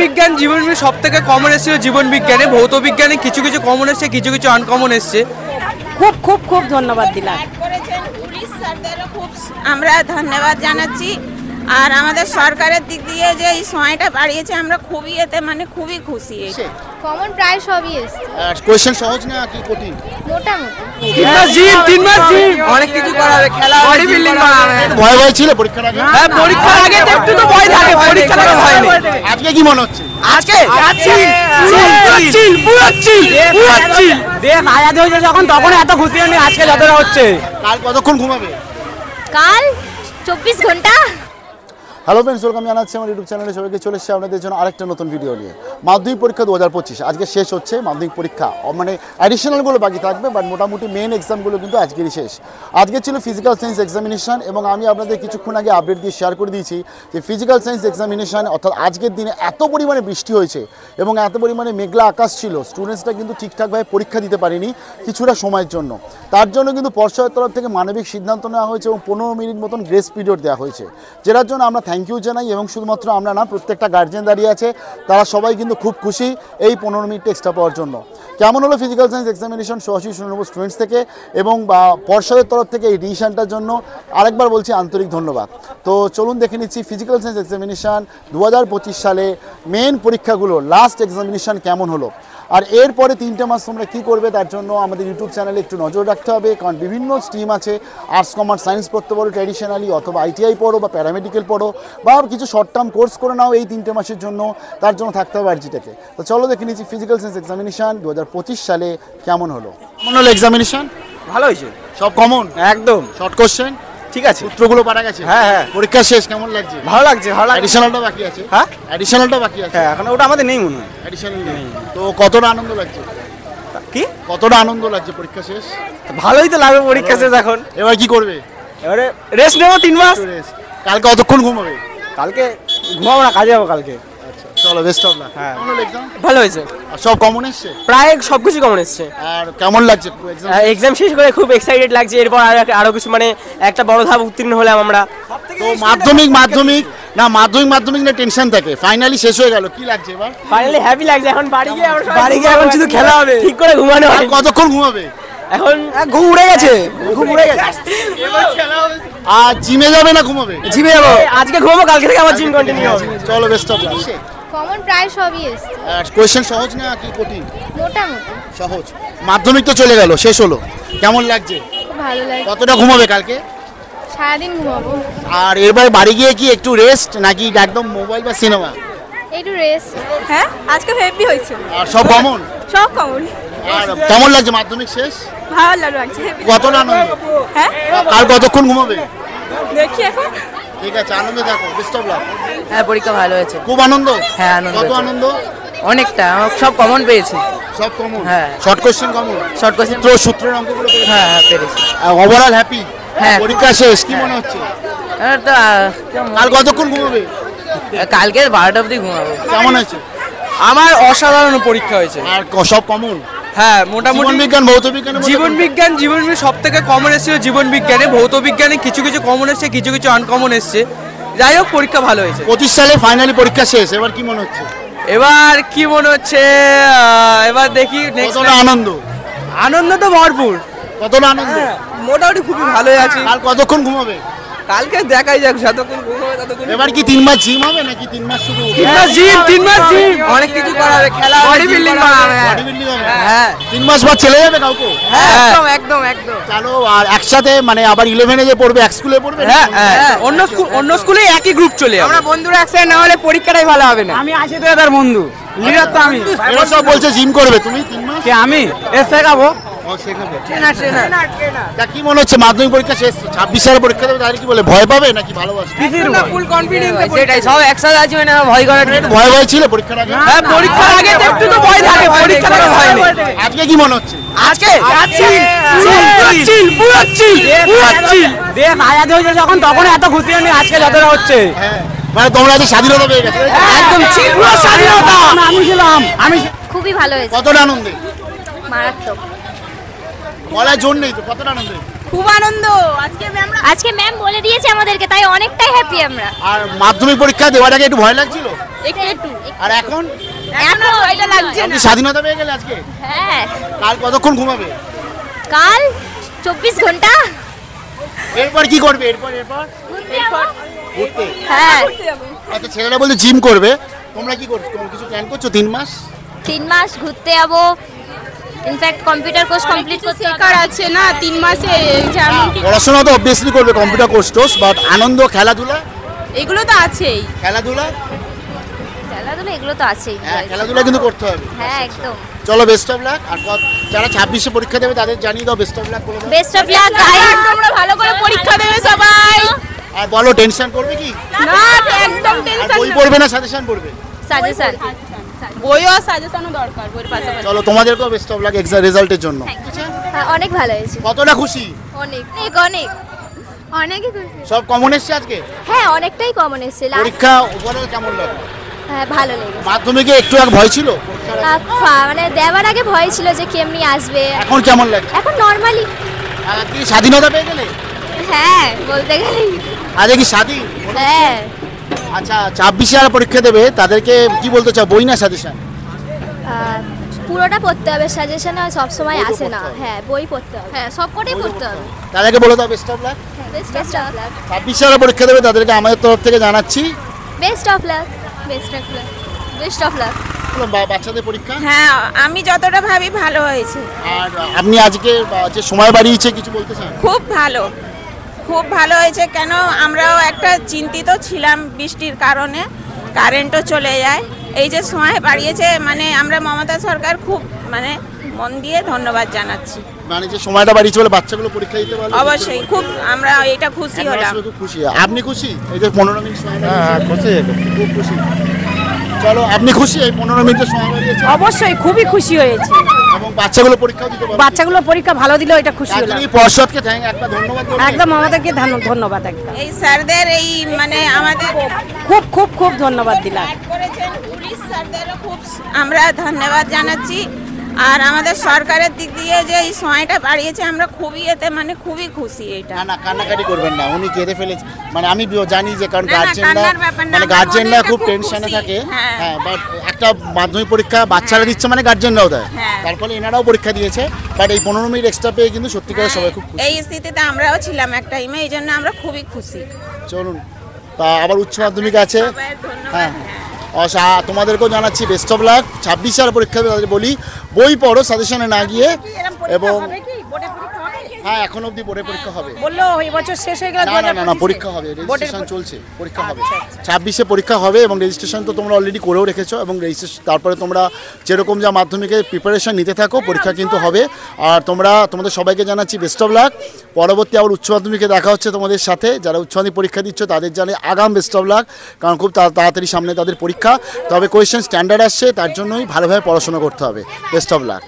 বিজ্ঞান জীবন সব থেকে কমন এসেছিল জীবন বিজ্ঞানে, ভৌত বিজ্ঞানে কিছু কিছু কমন এসছে, কিছু কিছু আনকমন এসছে। খুব খুব খুব ধন্যবাদ দিলাম। খুব আমরা ধন্যবাদ জানাচ্ছি। আর আমাদের সরকারের দিক দিয়ে যে এই সময়টা বাড়িয়েছে আমরা খুবই এতে মানে খুবই খুশি। কমন প্রায় সবই এসছে। কোশ্চেন সহজ না কি কঠিন? মোটামুটি 3 মাস অনেক কিছু করাবে, খেলা বডি বিল্ডিং করাবে। ভয় ভয় ছিল পরীক্ষার আগে? হ্যাঁ, পরীক্ষার আগে তো একটু তো ভয় থাকে, পরীক্ষার আগে ভয় নেই। আজকে কি মনে হচ্ছে? আজকে চিল পুরো চিল দেখ আয়াত হয়েছে যখন, তখন এত খুশি হয়নি আজকে যতটা হচ্ছে। কাল কতক্ষণ ঘুমাবে? কাল 24 ঘন্টা। হ্যালো ফ্রেন্ডস, ওয়েলকাম জানাচ্ছি আমার ইউটিউব চ্যানেলে। সবাইকে চলে এসেছি আপনাদের জন্য আরেকটা নতুন ভিডিও নিয়ে। মাধ্যমিক পরীক্ষা 2025 আজকে শেষ হচ্ছে। মাধ্যমিক পরীক্ষা মানে অ্যাডিশনালগুলো বাকি থাকবে, বাট মোটামুটি মেন এক্সামগুলো কিন্তু আজকেরই শেষ। আজকে ছিল ফিজিক্যাল সায়েন্স এক্সামিনেশন, এবং আমি আপনাদের কিছুক্ষণ আগে আপডেট দিয়ে শেয়ার করে দিয়েছি যে ফিজিক্যাল সায়েন্স এক্সামিনেশন অর্থাৎ আজকের দিনে এত পরিমাণে বৃষ্টি হয়েছে এবং এত পরিমাণে মেঘলা আকাশ ছিল, স্টুডেন্টসরা কিন্তু ঠিকঠাকভাবে পরীক্ষা দিতে পারেনি কিছুটা সময়ের জন্য। তার জন্য কিন্তু পর্ষদের তরফ থেকে মানবিক সিদ্ধান্ত নেওয়া হয়েছে এবং 15 মিনিট মতন গ্রেস পিরিয়ড দেওয়া হয়েছে, যেটার জন্য আমরা থ্যাংক ইউ জানাই। এবং শুধুমাত্র আমরা না, প্রত্যেকটা গার্জিয়ান দাঁড়িয়ে আছে, তারা সবাই কিন্তু খুব খুশি এই 15 মিনিট এক্সট্রা পাওয়ার জন্য। কেমন হলো ফিজিক্যাল সায়েন্স এক্সামিনেশন সরাসরি শুনে নেব স্টুডেন্টস থেকে, এবং পর্ষদের তরফ থেকে এই ডিসিশনটার জন্য আরেকবার বলছি আন্তরিক ধন্যবাদ। তো চলুন দেখে নিচ্ছি ফিজিক্যাল সায়েন্স এক্সামিনেশন 2025 সালে মেন পরীক্ষাগুলো লাস্ট এক্সামিনেশন কেমন হলো। আর এরপরে 3টে মাস তোমরা কী করবে তার জন্য আমাদের ইউটিউব চ্যানেলে একটু নজর রাখতে হবে, কারণ বিভিন্ন স্ট্রিম আছে। আর্টস কমার্স সায়েন্স পড়তে পারো ট্র্যাডিশনালি, অথবা ITI পড়ো বা প্যারামেডিক্যাল পড়ো, বা কিছু শর্ট টার্ম কোর্স করে নাও এই 3টে মাসের জন্য, তার জন্য থাকতে হবে আরজিটাকে। তো চলো দেখে নিচ্ছি ফিজিক্যাল সায়েন্স এক্সামিনেশন 2025 সালে কেমন হলো। কেমন হলো এক্সামিনেশন? ভালো হয়েছে, সব কমন একদম শর্ট কোশ্চেন ঠিক আছে, সূত্রগুলো পারা গেছে। হ্যাঁ পরীক্ষা শেষ, কেমন লাগছে? ভালো লাগছে, ভালো লাগছে। অ্যাডিশনালটা বাকি আছে? হ্যাঁ অ্যাডিশনালটা বাকি আছে। হ্যাঁ, এখন ওটা আমাদের নেই মনে হয়। অ্যাডিশনাল নেই। তো কতটা আনন্দ লাগছে? কি কতটা আনন্দ লাগছে পরীক্ষা শেষ? ভালোই তো লাগবে পরীক্ষা শেষ। এখন এবার কি করবে? এবারে রেস্ট নেবো 3 মাস। কালকে কতক্ষণ ঘুমাবে? কালকে ঘুমাবো না, কাজে যাবো কালকে। আচ্ছা চলো, বেস্ট অফ লাক। হ্যাঁ, কেমন হলো এক্সাম? ভালো হয়েছে, আর সব কমন এসছে? প্রায় সবকিছু কমন এসছে। আর কেমন লাগছে এক্সাম? এক্সাম শেষ করে খুব এক্সাইটেড লাগছে। এরপর আরো কিছু মানে একটা বড় ধাপ উত্তীর্ণ হলাম আমরা। তো মাধ্যমিক না টেনশন থাকে, ফাইনালি শেষ হয়ে গেল, কি লাগছে এবার? ফাইনালি হ্যাপি লাগছে। এখন বাড়ি গিয়ে এখন শুধু খেলা হবে, ঠিক করে ঘুমানো আর হবে। কতক্ষণ ঘুমাবে? এখন ঘুম উড়ে গেছে, আর জিমে যাবে না ঘুমাবে? জিমে যাবো, আজকে ঘুমাবো, কালকে থেকে আমার জিম কন্টিনিউ হবে। চলো, বেস্ট অফ লাক। কমন প্রায় সবই এসছে। কোশ্চেন সহজ না কি কঠিন? মোটামুটি সহজ। মাধ্যমিক তো চলে গেল, শেষ হলো, কেমন লাগছে? খুব ভালো লাগে। কতটা ঘুমাবে কালকে? সারাদিন ঘুমাবো। আর এবার বাড়ি গিয়ে কি একটু রেস্ট নাকি একদম মোবাইল বা সিনেমা? একটু রেস্ট। হ্যাঁ, আজকে হেভি হয়েছে, আর সব কমন? সব কমন। আর কেমন লাগছে মাধ্যমিক শেষ? ভালো লাগছে। কতটা আনন্দ? হ্যাঁ, আর কতক্ষণ ঘুমাবে? দেখি এখন। ঠিক আছে, আনন্দে থাকো, বেস্ট অফ লাক। হ্যাঁ, পরীক্ষা ভালো হয়েছে। খুব আনন্দ? হ্যাঁ, আনন্দ কত হয়েছে। আনন্দ? অনেকটা, আমরা সব কমন পেয়েছি। সব কমন? হ্যাঁ। Short question common? Short question সূত্রের অঙ্কগুলো পেয়েছি। হ্যাঁ হ্যাঁ পেরেছি। Overall happy? হ্যাঁ। পরীক্ষা শেষ, কি মনে হচ্ছে? তো কাল কতক্ষণ ঘুমাবে? কালকে 12টা অবধি ঘুমাবো। কেমন হয়েছে? আমার অসাধারণ পরীক্ষা হয়েছে। আর সব কমন? হ্যাঁ, মোটামুটি জীবন বিজ্ঞান ভৌত বিজ্ঞান জীবন সব থেকে কমন এসেছিল জীবন বিজ্ঞানে, ভৌত বিজ্ঞানে কিছু কিছু কমন এসছে, কিছু কিছু আনকমন এসছে। যাই হোক, পরীক্ষা ভালো হয়েছে। 25 সালে ফাইনালি পরীক্ষা শেষ, এবার কি মনে হচ্ছে? এবার কি মনে হচ্ছে, এবার দেখি কতটা আনন্দ? আনন্দ তো ভরপুর। কতটা আনন্দ? মোটামুটি খুবই ভালোই আছি। কাল কতক্ষণ ঘুমাবে? কালকে দেখাই যাক, যতক্ষণ ঘুম হবে ততক্ষণ। এবার কি 3 মাস জিম হবে নাকি 3 মাস শুধু? 3 মাস জিম অনেক কিছু করাবে, খেলা বডি বিল্ডিং করাবে। বডি বিল্ডিং হবে? হ্যাঁ। 3 মাস বাদ চলে যাবে কাউকে? হ্যাঁ, একদম একদম একদম। চলো, আর একসাথে মানে আবার 11 এ যে পড়বে এক স্কুলে পড়বে? হ্যাঁ হ্যাঁ, অন্য স্কুলে একই গ্রুপ চলে যাবে। আমরা বন্ধুরা একসাথে না হলে পরীক্ষাটাই ভালো হবে না। আমি আছি তো তার বন্ধু, লিডার তো আমি। এরা সব বলছে জিম করবে, তুমি 3 মাস? কে আমি এর শেখাবো? ও শেখাবে। ট্রেনার। তা কি মনে হচ্ছে মাধ্যমিক পরীক্ষা শেষ, 26 সালে পরীক্ষা দেবে, তাহলে কি বলে ভয় পাবে নাকি ভালোবাসবে? Full confidence. সেটাই, সব একসাথে আছি মানে ভয় করার একটু ভয় ভয় ছিল পরীক্ষার আগে? হ্যাঁ, পরীক্ষার আগে তো একটু তো ভয় থাকে, পরীক্ষার আগে ভয় নেই। আজকে কি মনে হচ্ছে? আজকে চিল পুরো চিল দেখ আয়াত হয়েছে যখন, তখন এত খুশি হয়নি আজকে যতটা হচ্ছে। হ্যাঁ, মানে তোমরা আজ স্বাধীনতা পেয়ে গেছো? একদম চিল পুরো স্বাধীনতা। আমি খুবই ভালো হয়েছে। কতটা আনন্দে? মারাত্মক। বলার জোর নেই তো, কতটা আনন্দে? খুব আনন্দ আজকে ম্যাম বলে দিয়েছে আমাদেরকে, তাই অনেকটাই হ্যাপি আমরা। আর মাধ্যমিক পরীক্ষা দেওয়ার আগে একটু ভয় লাগছিল, একটু আর এখন এখন ভয়টা লাগছে আপনি স্বাধীনতা পেয়ে গেলে আজকে? হ্যাঁ, কাল কতক্ষণ ঘুমাবে? কাল 24 ঘন্টা। এরপর কি করবে? এরপর ঘুরতে? হ্যাঁ, আচ্ছা, ছেলেরা বলতে জিম করবে, তোমরা কি করছো? তোমরা কিছু প্ল্যান করছো? 3 মাস 3 মাস ঘুরতে যাবো। ইনফ্যাক্ট কম্পিউটার কোর্স কমপ্লিট করতে শেখার আছে না 3 মাসে, যেমন কি পড়াশোনা তো অবভিয়াসলি করবে, কম্পিউটার কোর্স টোস, বাট আনন্দ, খেলাধুলা? এগুলো তো আছেই। খেলাধুলা খেলাধুলা এগুলো তো আছেই। হ্যাঁ, খেলাধুলা কিন্তু করতে হবে। হ্যাঁ, একদম। চলো, বেস্ট অফ লাক। আর যারা 26-এ পরীক্ষা দেবে তাদের জানিয়ে দাও, বেস্ট অফ লাক করে দাও। বেস্ট অফ লাক গাইস, তোমরা ভালো করে পরীক্ষা দেবে সবাই। আর বলো, টেনশন করবে কি? না, একদম আর টেনশন বই পড়বে না সাজেশন পড়বে? সাজেশন। বইও সাজেশনও দরকার, বইয়ের পাশাপাশি। চলো, তোমাদেরকেও বেস্ট অফ লাক এক্সাম রেজাল্টের জন্য। অনেক ভালো হয়েছে, কতটা খুশি? অনেক অনেক অনেকই খুশি। সব কমন এসছে আজকে? হ্যাঁ, অনেকটাই কমন এসেছে। পরীক্ষা ওভারঅল কেমন লাগলো? হ্যাঁ, ভালো লেগেছে। মাধ্যমিকে একটু এক ভয় ছিল, মানে দেওয়ার আগে ভয় ছিল যে কেমনি আসবে, এখন কেমন লাগছে? এখন নরমালি। আর কি স্বাধীনতা পেয়ে গেলে? হ্যাঁ, বলতে গেলেই আজকে কি স্বাধীন? হ্যাঁ। আচ্ছা, 26-এ যারা পরীক্ষা দেবে তাদেরকে কি বলতে চাও, বই না সাজেশন? পুরোটা পড়তে হবে, সাজেশনে সবসময় আসে না। হ্যাঁ, বই পড়তে হবে। হ্যাঁ, সবকটাই পড়তে হবে। তাদেরকে বলে দাও best of luck. Best of luck. 26-এ যারা পরীক্ষা দেবে তাদেরকে আমাদের তরফ থেকে জানাচ্ছি best of luck. Best of luck. Best of luck. বাচ্চাদের পরীক্ষা। হ্যাঁ, আমি যতটা ভাবি ভালো হয়েছে। আর আপনি আজকে যে সময় বাড়িয়েছে কিছু বলতে চান? খুব ভালো, খুব ভালো হয়েছে। কেন, আমরাও একটা চিন্তিত ছিলাম বৃষ্টির কারণে, কারেন্টও চলে যায়। এই যে সময় বাড়িয়েছে, মানে আমরা মমতা সরকার খুব মানে মন দিয়ে ধন্যবাদ জানাচ্ছি। মানে যে সময়টা বাড়িয়েছে বলে বাচ্চাগুলো পরীক্ষা দিতে পারলো? অবশ্যই খুব আমরা এটা খুশি হলাম। খুব খুশি। আপনি খুশি? এই যে 15 মিনিট সময় বাড়িয়েছে? খুব খুশি। চলো, আপনি খুশি এই 15 মিনিটের সময় বাড়িয়েছে? অবশ্যই খুবই খুশি হয়েছে। এবং বাচ্চাগুলো পরীক্ষাও দিতে পারবে? বাচ্চাগুলো পরীক্ষা ভালো দিল, এটা খুশি হলাম। এই পর্ষদকে একটা ধন্যবাদ বলবেন? একদম আমাদেরকে ধন্যবাদ, একদম এই স্যারদের এই মানে আমাদের খুব খুব খুব ধন্যবাদ দিলাম। গাইড করেছেন, পুলিশ স্যারদেরও খুব আমরা ধন্যবাদ জানাচ্ছি। আর আমাদের সরকারের দিক দিয়ে যে এই সময়টা বাড়িয়েছে, আমরা খুবই এতে মানে খুবই খুশি। এটা না, কান্নাকাটি করবেন না, উনি কেঁদে ফেলেছে। মানে আমি জানি যে কারণ না, না, গার্জেনরা কান্নার ব্যাপার না, মানে আমার গার্জেনরা মনে খুব খুব টেনশনে খুশি। থাকে। হ্যাঁ। হ্যাঁ, বাট একটা মাধ্যমিক পরীক্ষা বাচ্চারা দিচ্ছে মানে গার্জেনরাও দেয়। হ্যাঁ। তার ফলে এনারাও পরীক্ষা দিয়েছে, বাট এই 15 মিনিট এক্সট্রা পেয়ে কিন্তু সত্যিকারের সবাই খুব খুশি। এই স্থিতিতে আমরাও ছিলাম এক টাইমে, এই জন্য আমরা খুবই খুশি। চলুন, তা আবার উচ্চ মাধ্যমিক আছে। সবাই ধন্যবাদ। হ্যাঁ, তোমাদেরকেও জানাচ্ছি বেস্ট অফ লাক। 26 আর পরীক্ষা দেবে তাদের বলি, বই পড়ো সাজেশনে না গিয়ে। এবং হ্যাঁ, এখন অবধি বোর্ডের পরীক্ষা হবে। বললো এই বছর শেষ হয়ে গেল, না, পরীক্ষা হবে, রেজিস্ট্রেশন চলছে, পরীক্ষা হবে। 26-এ পরীক্ষা হবে এবং রেজিস্ট্রেশন তো তোমরা অলরেডি করেও রেখেছো। এবং রেজিস্ট্রেশন তারপরে তোমরা যেরকম যা মাধ্যমিকের প্রিপারেশন নিতে থাকো, পরীক্ষা কিন্তু হবে। আর তোমাদের সবাইকে জানাচ্ছি বেস্ট অফ লাক। পরবর্তী আবার উচ্চ মাধ্যমিকে দেখা হচ্ছে তোমাদের সাথে। যারা উচ্চ মাধ্যমিক পরীক্ষা দিচ্ছ তাদের জানে আগাম বেস্ট অফ লাক, কারণ খুব তাড়াতাড়ি সামনে তাদের পরীক্ষা। তবে কোয়েশ্চেন স্ট্যান্ডার্ড আসছে, তার জন্যই ভালোভাবে পড়াশোনা করতে হবে। Best of lakh.